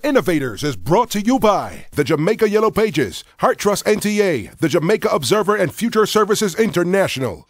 Innovators is brought to you by the Jamaica Yellow Pages, Heart Trust NTA, the Jamaica Observer and Future Services International.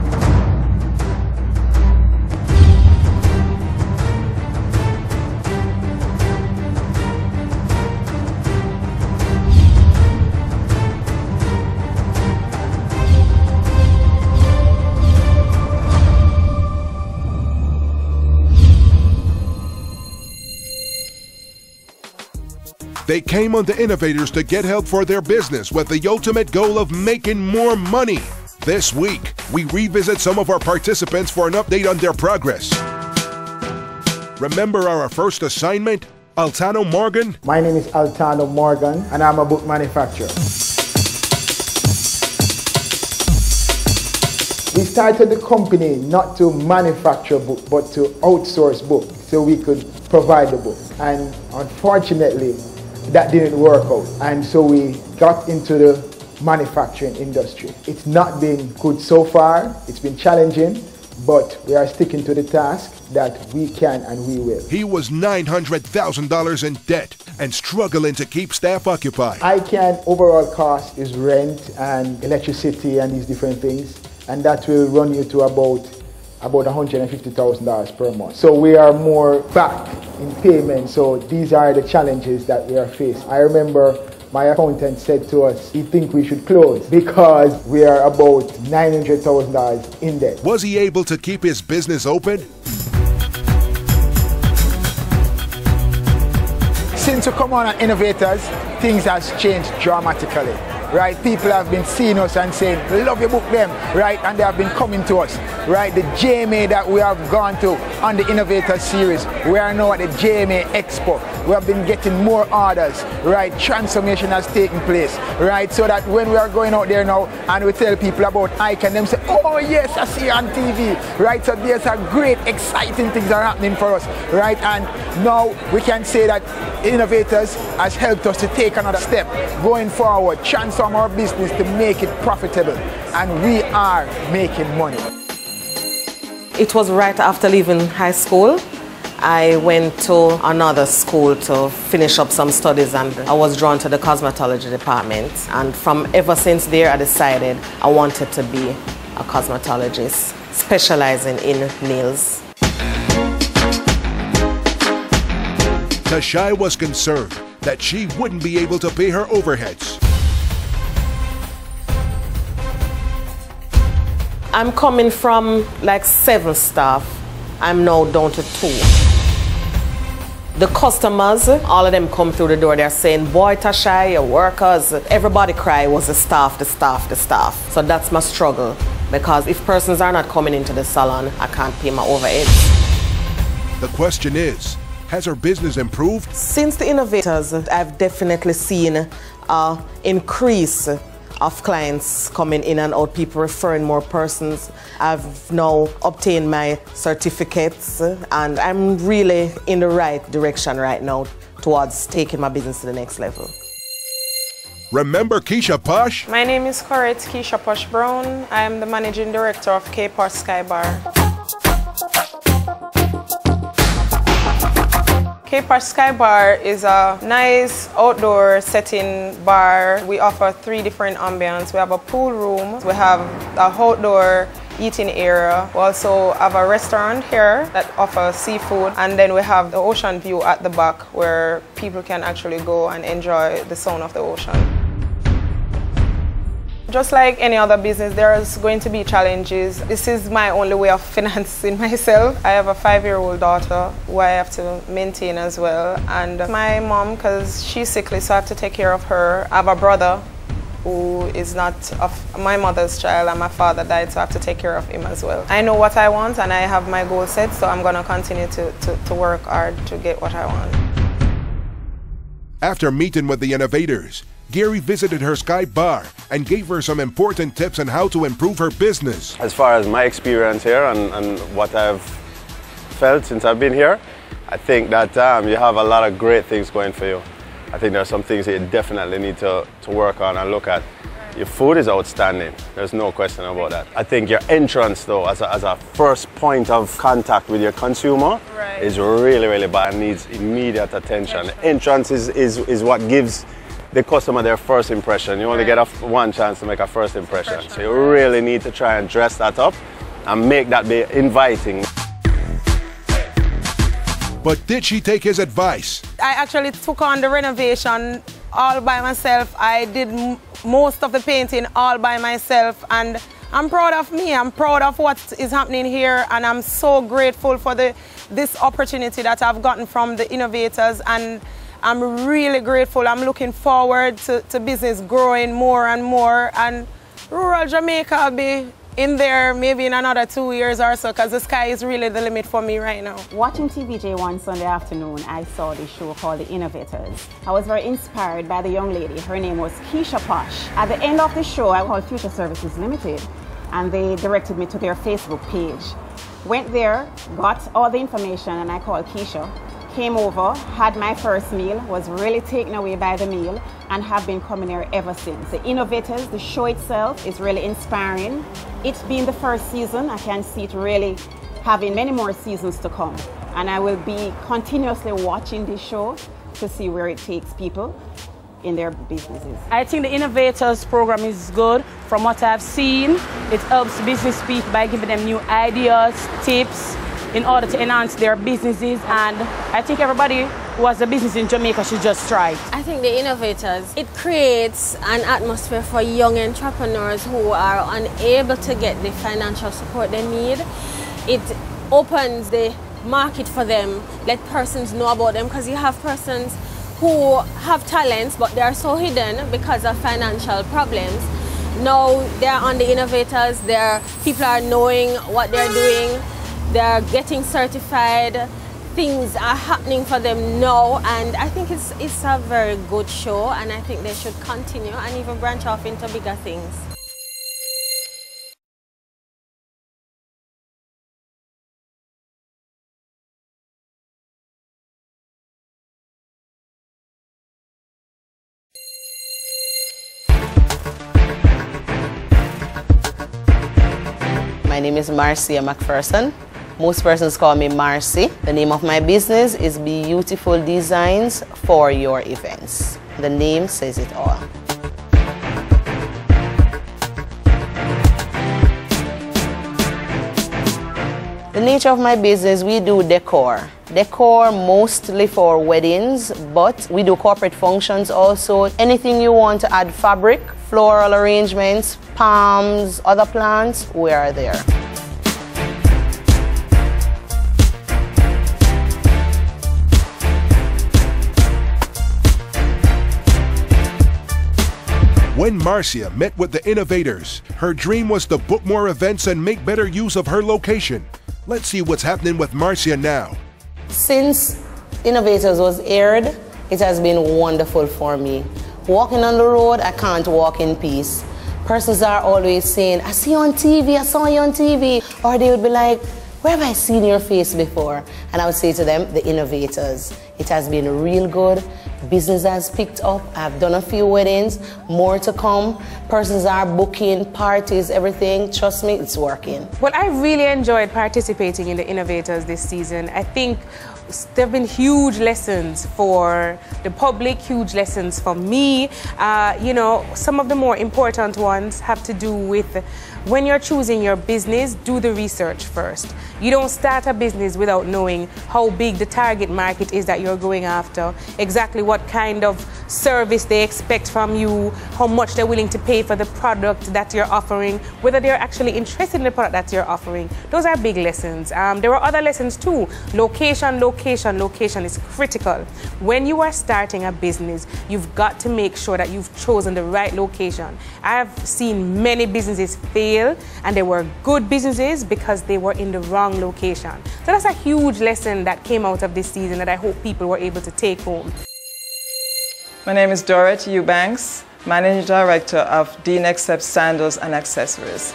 They came on to Innovators to get help for their business with the ultimate goal of making more money. This week, we revisit some of our participants for an update on their progress. Remember our first assignment, Altano Morgan? My name is Altano Morgan and I'm a book manufacturer. We started the company not to manufacture books but to outsource books so we could provide the book. And unfortunately, that didn't work out, and so we got into the manufacturing industry. It's not been good so far, it's been challenging, but we are sticking to the task that we can and we will. He was $900,000 in debt and struggling to keep staff occupied. ICANN overall cost is rent and electricity and these different things, and that will run you to about $150,000 per month. So we are more back in payment, so these are the challenges that we are facing. I remember my accountant said to us, he thinks we should close because we are about $900,000 in debt. Was he able to keep his business open? Since we come on at Innovators, things has changed dramatically. Right, people have been seeing us and saying, love your book them, right, and they have been coming to us, right. The JMA that we have gone to on the Innovator series, we are now at the JMA Expo. We have been getting more orders, right, transformation has taken place, right, so that when we are going out there now and we tell people about ICANN, them say, oh yes, I see on TV, right, so there's a great, exciting things are happening for us, right, and now we can say that Innovators has helped us to take another step going forward, transform our business to make it profitable, and we are making money. It was right after leaving high school. I went to another school to finish up some studies, and I was drawn to the cosmetology department, and from ever since there I decided I wanted to be a cosmetologist specializing in nails. Tashai was concerned that she wouldn't be able to pay her overheads. I'm coming from like 7 staff. I'm now down to 2. The customers, all of them come through the door, they're saying, boy Tashai, your workers, everybody cry was the staff, the staff, the staff. So that's my struggle, because if persons are not coming into the salon, I can't pay my overheads. The question is, has her business improved? Since the Innovators, I've definitely seen an increase of clients coming in and out, people referring more persons. I've now obtained my certificates and I'm really in the right direction right now towards taking my business to the next level. Remember Keisha Posh? My name is Keisha Posh Brown. I am the managing director of K-Posh Sky Bar. K-Posh Sky Bar is a nice outdoor setting bar. We offer 3 different ambience. We have a pool room, we have a outdoor eating area. We also have a restaurant here that offers seafood, and then we have the ocean view at the back where people can actually go and enjoy the sound of the ocean. Just like any other business, there's going to be challenges. This is my only way of financing myself. I have a 5-year-old daughter who I have to maintain as well. And my mom, because she's sickly, so I have to take care of her. I have a brother who is not of my mother's child, and my father died, so I have to take care of him as well. I know what I want and I have my goal set, so I'm going to continue to work hard to get what I want. After meeting with the Innovators, Gary visited her Sky Bar and gave her some important tips on how to improve her business. As far as my experience here and what I've felt since I've been here, I think that you have a lot of great things going for you. I think there are some things that you definitely need to work on and look at. Your food is outstanding. There's no question about that. I think your entrance, though, as a first point of contact with your consumer, is really, really bad and needs immediate attention. Entrance is what gives the customer their first impression. You only get one chance to make a first impression. So you really need to try and dress that up and make that be inviting. But did she take his advice? I actually took on the renovation all by myself. I did most of the painting all by myself, and I'm proud of me. I'm proud of what is happening here, and I'm so grateful for this opportunity that I've gotten from the Innovators, and I'm really grateful. I'm looking forward to business growing more and more, and rural Jamaica will be in there maybe in another 2 years or so, because the sky is really the limit for me right now. Watching TVJ one Sunday afternoon, I saw this show called The Innovators. I was very inspired by the young lady. Her name was Keisha Posh. At the end of the show, I called Future Services Limited, and they directed me to their Facebook page. Went there, got all the information, and I called Keisha. Came over, had my first meal, was really taken away by the meal, and have been coming here ever since. The Innovators, the show itself is really inspiring. It's been the first season. I can see it really having many more seasons to come. And I will be continuously watching this show to see where it takes people in their businesses. I think the Innovators program is good. From what I've seen, it helps business people by giving them new ideas, tips, in order to enhance their businesses, and I think everybody who has a business in Jamaica should just try it. I think the Innovators, it creates an atmosphere for young entrepreneurs who are unable to get the financial support they need. It opens the market for them, let persons know about them, because you have persons who have talents but they are so hidden because of financial problems. Now they're on the Innovators, people are knowing what they're doing, they're getting certified, things are happening for them now, and I think it's a very good show, and I think they should continue and even branch off into bigger things. My name is Marcia McPherson. Most persons call me Marcy. The name of my business is Beautiful Designs for Your Events. The name says it all. The nature of my business, we do decor. Decor mostly for weddings, but we do corporate functions also. Anything you want to add fabric, floral arrangements, palms, other plants, we are there. When Marcia met with the Innovators, her dream was to book more events and make better use of her location. Let's see what's happening with Marcia now. Since Innovators was aired, it has been wonderful for me. Walking on the road, I can't walk in peace. Persons are always saying, I see you on TV, I saw you on TV. Or they would be like, where have I seen your face before? And I would say to them, the Innovators. It has been real good. Business has picked up. I've done a few weddings, more to come. Persons are booking parties, everything. Trust me, it's working. Well, I really enjoyed participating in the Innovators this season. I think there have been huge lessons for the public, huge lessons for me. You know, some of the more important ones have to do with when you're choosing your business, do the research first. You don't start a business without knowing how big the target market is that you're going after, exactly what kind of service they expect from you, how much they're willing to pay for the product that you're offering, whether they're actually interested in the product that you're offering. Those are big lessons. There are other lessons too. Location is critical. When you are starting a business, you've got to make sure that you've chosen the right location. I've seen many businesses fail, and they were good businesses because they were in the wrong location. So that's a huge lesson that came out of this season that I hope people were able to take home. My name is Doret Eubanks, Managing Director of Dean Accepts Sandals and Accessories.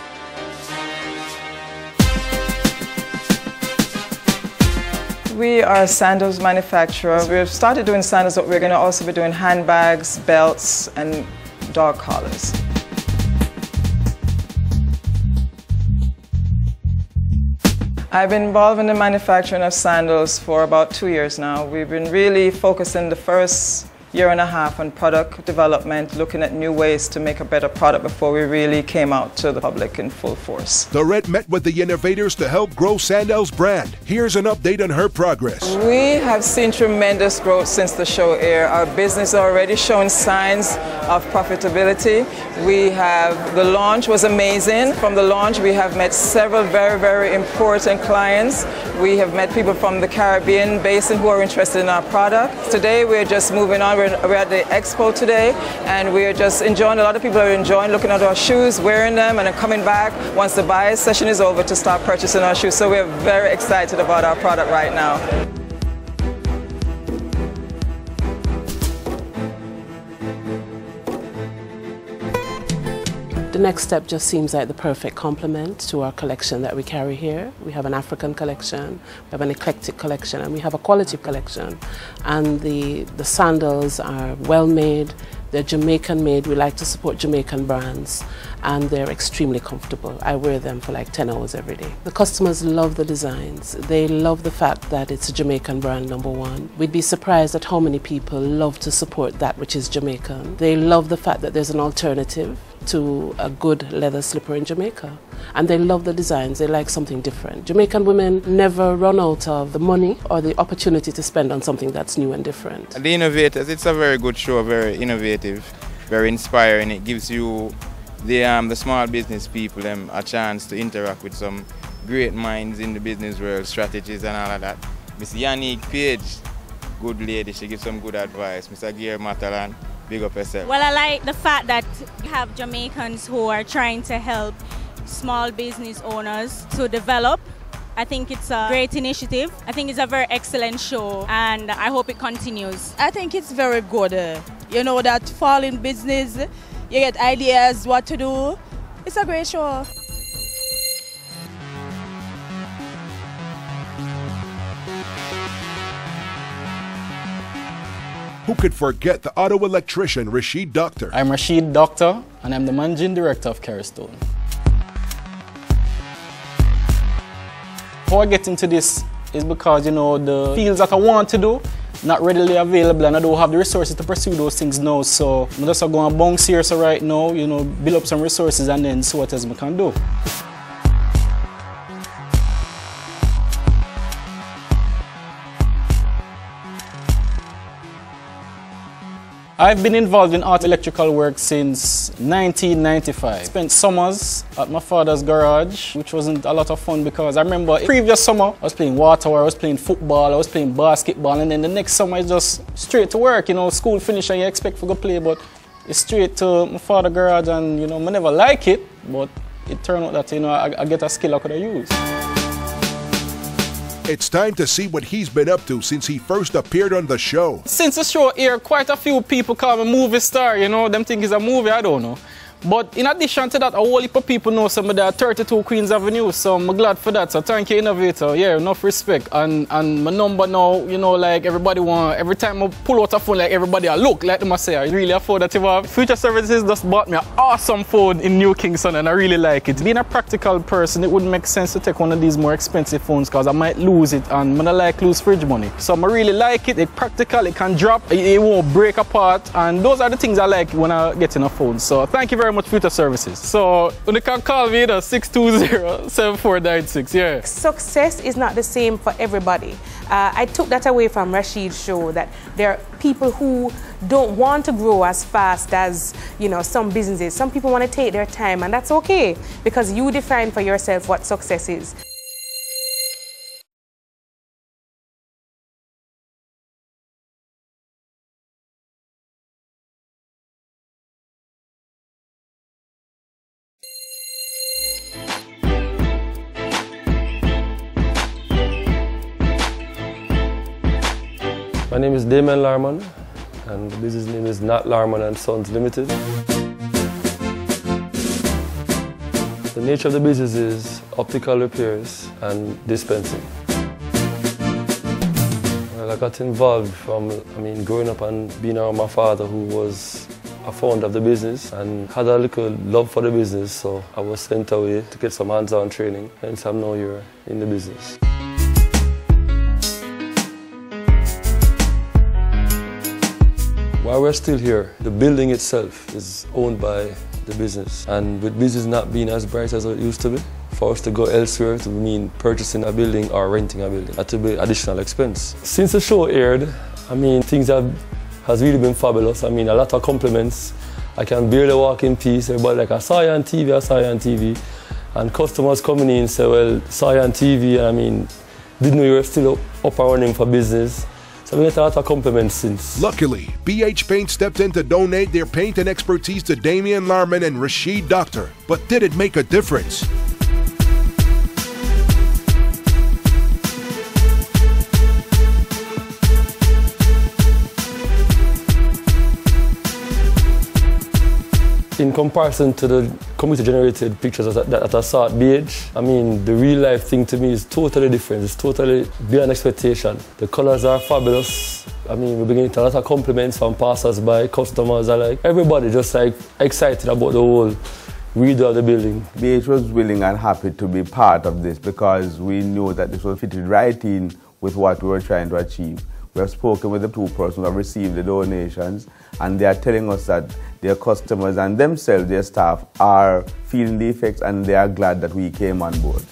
We are a sandals manufacturer. We've started doing sandals, but we're going to also be doing handbags, belts, and dog collars. I've been involved in the manufacturing of sandals for about 2 years now. We've been really focusing the first year and a half on product development, looking at new ways to make a better product before we really came out to the public in full force. Doret met with the innovators to help grow Sandals' brand. Here's an update on her progress. We have seen tremendous growth since the show aired. Our business already showing signs of profitability. The launch was amazing. From the launch, we have met several very, very important clients. We have met people from the Caribbean basin who are interested in our product. Today, we're just moving on. We're at the expo today, and we're just enjoying. A lot of people are enjoying looking at our shoes, wearing them, and then coming back once the buy session is over to start purchasing our shoes. So we're very excited about our product right now. The next step just seems like the perfect complement to our collection that we carry here. We have an African collection, we have an eclectic collection, and we have a quality collection. And the sandals are well made, they're Jamaican made. We like to support Jamaican brands, and they're extremely comfortable. I wear them for like 10 hours every day. The customers love the designs. They love the fact that it's a Jamaican brand, number one. We'd be surprised at how many people love to support that which is Jamaican. They love the fact that there's an alternative to a good leather slipper in Jamaica. And they love the designs, they like something different. Jamaican women never run out of the money or the opportunity to spend on something that's new and different. The Innovators, it's a very good show, very innovative, very inspiring. It gives you the small business people a chance to interact with some great minds in the business world, strategies and all of that. Miss Yannick Page, good lady, she gives some good advice. Mr. Gear Matalan, big up yourself. Well, I like the fact that we have Jamaicans who are trying to help small business owners to develop. I think it's a great initiative. I think it's a very excellent show, and I hope it continues. I think it's very good. You know, that fall in business, you get ideas what to do. It's a great show. Who could forget the auto electrician Rasheed Doctor? I'm Rasheed Doctor, and I'm the Managing Director of Kerrystone. How I get into this is because, you know, the fields that I want to do, not readily available, and I don't have the resources to pursue those things now. So I'm just going to bounce here so right now, you know, build up some resources and then see what else I can do. I've been involved in art electrical work since 1995. Spent summers at my father's garage, which wasn't a lot of fun because I remember previous summer I was playing water, I was playing football, I was playing basketball, and then the next summer it's just straight to work. You know, school finish and you expect to go play, but it's straight to my father's garage, and you know, I never like it, but it turned out that, you know, I get a skill I could have used. It's time to see what he's been up to since he first appeared on the show. Since the show aired, quite a few people call me movie star, you know, them think it's a movie, I don't know. But in addition to that, a whole heap of people know some of that 32 Queens Avenue, so I'm glad for that. So thank you, Innovator. Yeah, enough respect. And my number now, you know, like everybody every time I pull out a phone, like everybody I look, like them I say, I really afford that. Future Services just bought me an awesome phone in New Kingston, and I really like it. Being a practical person, it wouldn't make sense to take one of these more expensive phones because I might lose it, and I don't like lose fridge money. So I really like it. It's practical, it can drop, it won't break apart, and those are the things I like when I get in a phone. So thank you very much, Future Services. So you can call me at 620-7496. Yeah. Success is not the same for everybody. I took that away from Rasheed's show, that there are people who don't want to grow as fast as, you know, some businesses. Some people want to take their time, and that's okay because you define for yourself what success is. My name is Damon Larman, and the business name is Not Larman & Sons Limited. The nature of the business is optical repairs and dispensing. Well, I got involved from, growing up and being around my father, who was a founder of the business and had a little love for the business, so I was sent away to get some hands-on training, hence I'm now here in the business. While we're still here, the building itself is owned by the business, and with business not being as bright as it used to be, for us to go elsewhere to mean purchasing a building or renting a building, that would be additional expense. Since the show aired, I mean, things has really been fabulous. I mean, a lot of compliments. I can barely walk in peace. Everybody like, I saw you on TV, I saw you on TV. And customers coming in say, well, saw you on TV, and I mean, didn't know you were still up and running for business. So we get a lot of compliments since. Luckily, BH Paint stepped in to donate their paint and expertise to Damian Larman and Rasheed Doctor. But did it make a difference? In comparison to the computer-generated pictures that I saw at BH, I mean, the real-life thing to me is totally different. It's totally beyond expectation. The colors are fabulous. I mean, we're beginning to get a lot of compliments from passers-by, customers, and like everybody just like excited about the whole redo of the building. BH was willing and happy to be part of this because we knew that this was fitted right in with what we were trying to achieve. We have spoken with the two persons who have received the donations, and they are telling us that their customers and themselves, their staff, are feeling the effects, and they are glad that we came on board.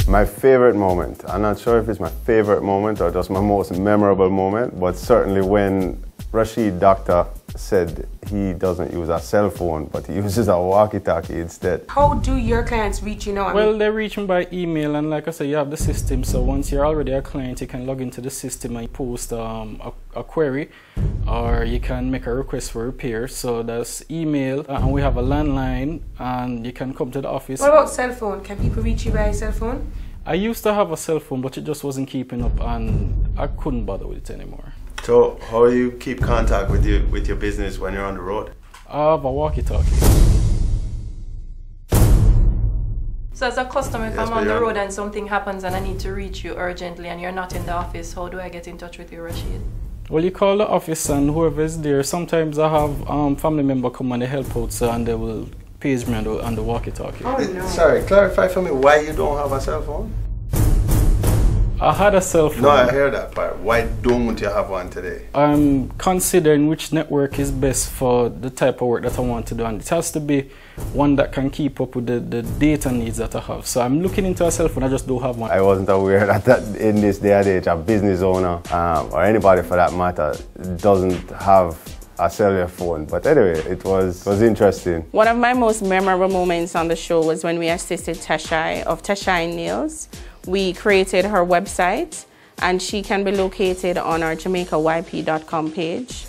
My favorite moment, I'm not sure if it's my favorite moment or just my most memorable moment, but certainly when Rasheed Doctor said he doesn't use a cell phone, but he uses a walkie-talkie instead. How do your clients reach you now? Well, they reach me by email, and like I said, you have the system, so once you're already a client, you can log into the system and post a query, or you can make a request for repair. So that's email, and we have a landline, and you can come to the office. What about cell phone? Can people reach you by cell phone? I used to have a cell phone, but it just wasn't keeping up, and I couldn't bother with it anymore. So, how do you keep contact with your business when you're on the road? I have a walkie-talkie. So as a customer, if I'm on the road and something happens and I need to reach you urgently and you're not in the office, how do I get in touch with you, Rasheed? Well, you call the office and whoever is there. Sometimes I have family member come and they help out, so, and they will page me on the walkie-talkie. Oh, no. Sorry, clarify for me why you don't have a cell phone? I had a cell phone. No, I hear that part. Why don't you have one today? I'm considering which network is best for the type of work that I want to do, and it has to be one that can keep up with the data needs that I have. So I'm looking into a cell phone, I just don't have one. I wasn't aware that in this day and age, a business owner, or anybody for that matter, doesn't have a cellular phone. But anyway, it was interesting. One of my most memorable moments on the show was when we assisted Tashai of Tashai Nails. We created her website, and she can be located on our JamaicaYP.com page.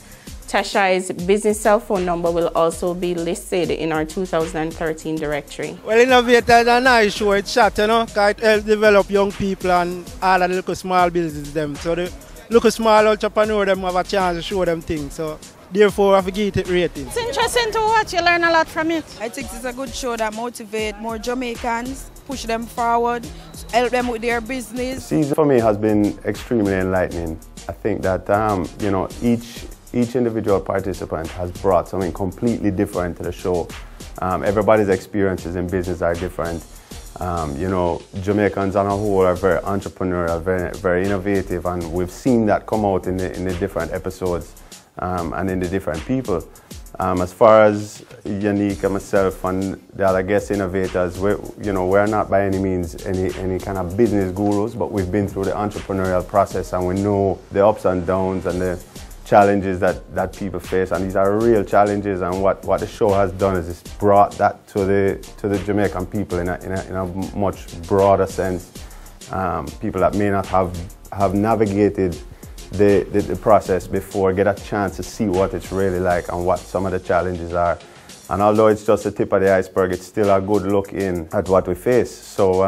Tashai's business cell phone number will also be listed in our 2013 directory. Well, Innovators is a nice show. It's shot, you know, because it helps develop young people and all of the little small businesses them. So the little small entrepreneurs them have a chance to show them things. So therefore, I have to give it rating. It's interesting to watch. You learn a lot from it. I think it's a good show that motivates more Jamaicans, push them forward, help them with their business. Season for me has been extremely enlightening. I think that you know, each individual participant has brought something completely different to the show. Everybody's experiences in business are different. You know, Jamaicans on a whole are very entrepreneurial, very innovative, and we've seen that come out in the different episodes and in the different people. As far as Unique and myself and the other guest innovators, we're not by any means any kind of business gurus, but we've been through the entrepreneurial process and we know the ups and downs and the challenges that people face, and these are real challenges. And what the show has done is it's brought that to the Jamaican people in a much broader sense. People that may not have navigated the process before get a chance to see what it's really like and what some of the challenges are. And although it's just the tip of the iceberg, it's still a good look in at what we face. So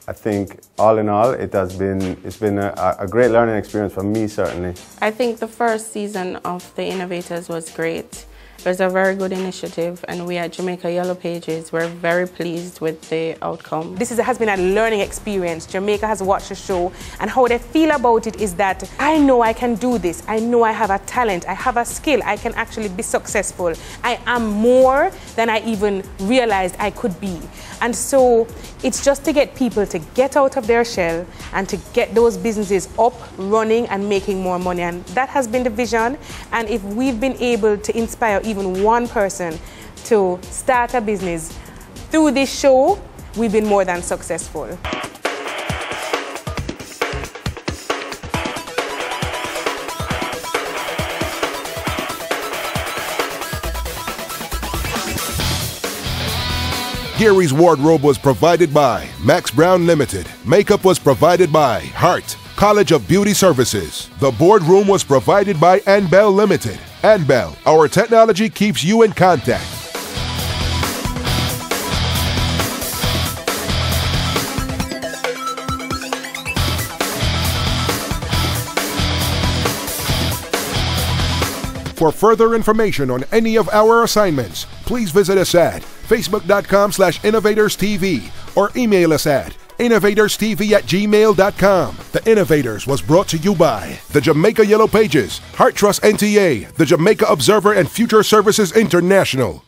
I think all in all, it's been a great learning experience for me, certainly. I think the first season of The Innovators was great. was a very good initiative, and we at Jamaica Yellow Pages were very pleased with the outcome. This has been a learning experience. Jamaica has watched the show, and how they feel about it is that I know I can do this. I know I have a talent. I have a skill. I can actually be successful. I am more than I even realized I could be. And so it's just to get people to get out of their shell and to get those businesses up, running, and making more money. And that has been the vision. And if we've been able to inspire even one person to start a business through this show, we've been more than successful. Gary's wardrobe was provided by Max Brown Limited. Makeup was provided by Hart, College of Beauty Services. The boardroom was provided by Anbel Limited. Anbel, our technology keeps you in contact. For further information on any of our assignments, please visit us at facebook.com/innovatorstv or email us at innovatorstv@gmail.com. The Innovators was brought to you by the Jamaica Yellow Pages, Heart Trust NTA, the Jamaica Observer, and Future Services International.